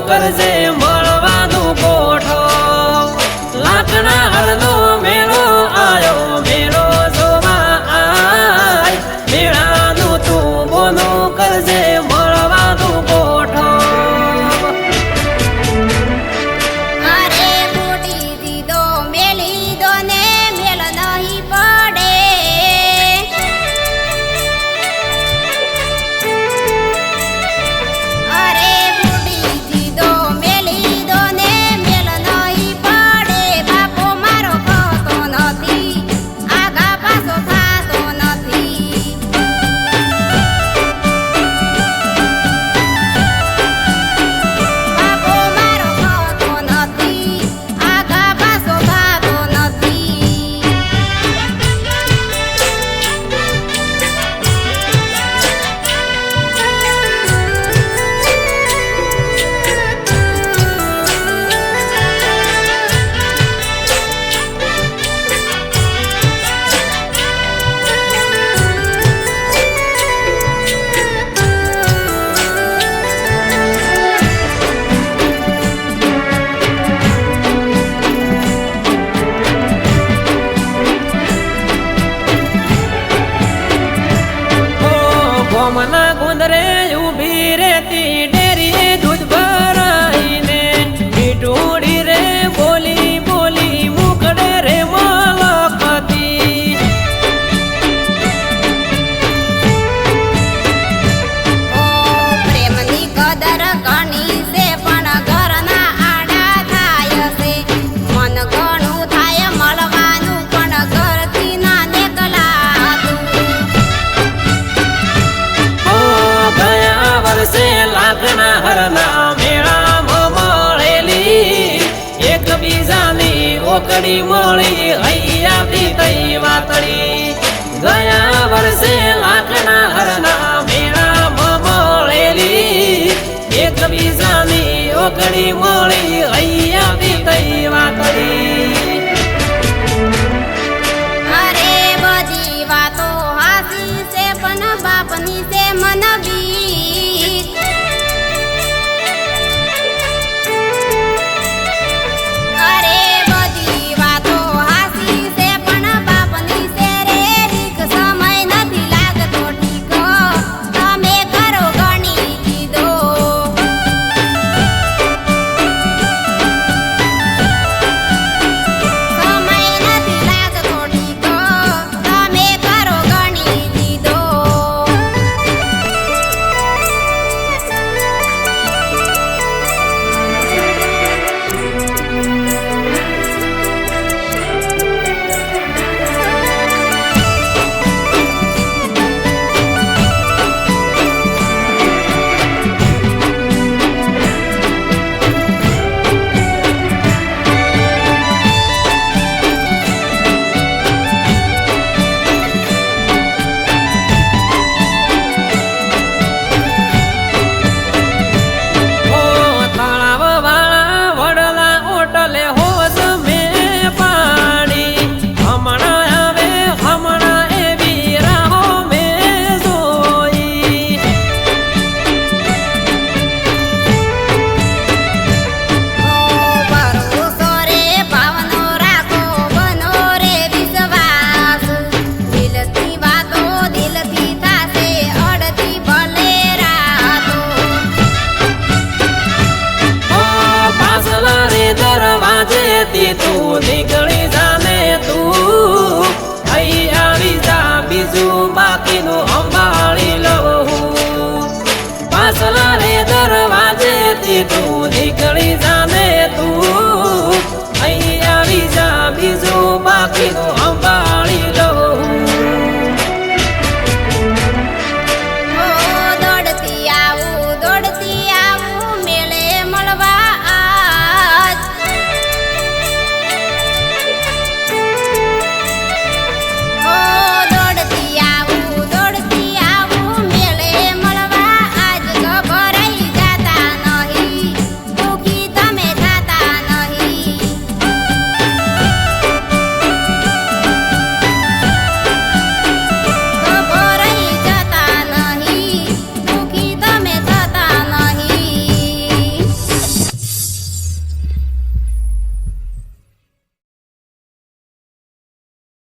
કરજે મળવાનું ગોઠો લાકડા હરનો મેળો આયો મેળો જોવા આય મેળાનું તું બોનું કરજે મળવાનું ગોઠો અરે મોટી દીદો મેલી દો ને મેલ નહીં પડે અરે મોટી દીદો મેલી દો ને મેલ નહીં પડે બાપો મારો કહતો નથી આગા પાછો થાતો નથી બાપો મારો કહતો નથી આગા પાછો થાતો નથી ગોમના ગુંદરે ઊભી રેતી ડેરી દૂધ ભરાઈને મીઠુડી રે બોલી બોલી મુખડે રે મલકતી ઓ પ્રેમની કદર ઘણી છે પણ ઘરના આડા થાય છે મન ઘણું થાય મળવાનું પણ ઘરથી ના નીકળાતું ગયા વર્ષે લાકડા હરના મેળામાં મળેલી એકબીજાની ઓકડી મળી હૈયાથી તઈ વાતળી ગયા વર્ષે લાકડા હરના મેળામાં મળેલી એકબીજાની ઓકડી મળી હૈયાથી તઈ વાતળી અરે બધી વાતો હાસી છે પણ બાપની છે મન બીક અરે બધી વાતો હાસી છે પણ બાપની છે રે રીક સમય નથી લાગતો ઠીક તમે કરો ગણી દીધો સમય નથી લાગતો ઠીક તમે કરો ગણી દીધો તળાવ વાળા વડલા ઓટલે હોજ મેં પાડી હમણાં આવે હમણાં એવી રાહો મેં જોઈ ભરોસો રે ભાવનો રાખો બનો રે વિશ્વાસ દિલથી વાતો દિલથી થાશે અડધી ભલે રાતો પાછલા રે દરવાજેથી તું નીકળી જાને તું અહીં આવી જા બીજું બાકીનું સંભાળી લઉં પાછલા રે દરવાજેથી તું નીકળી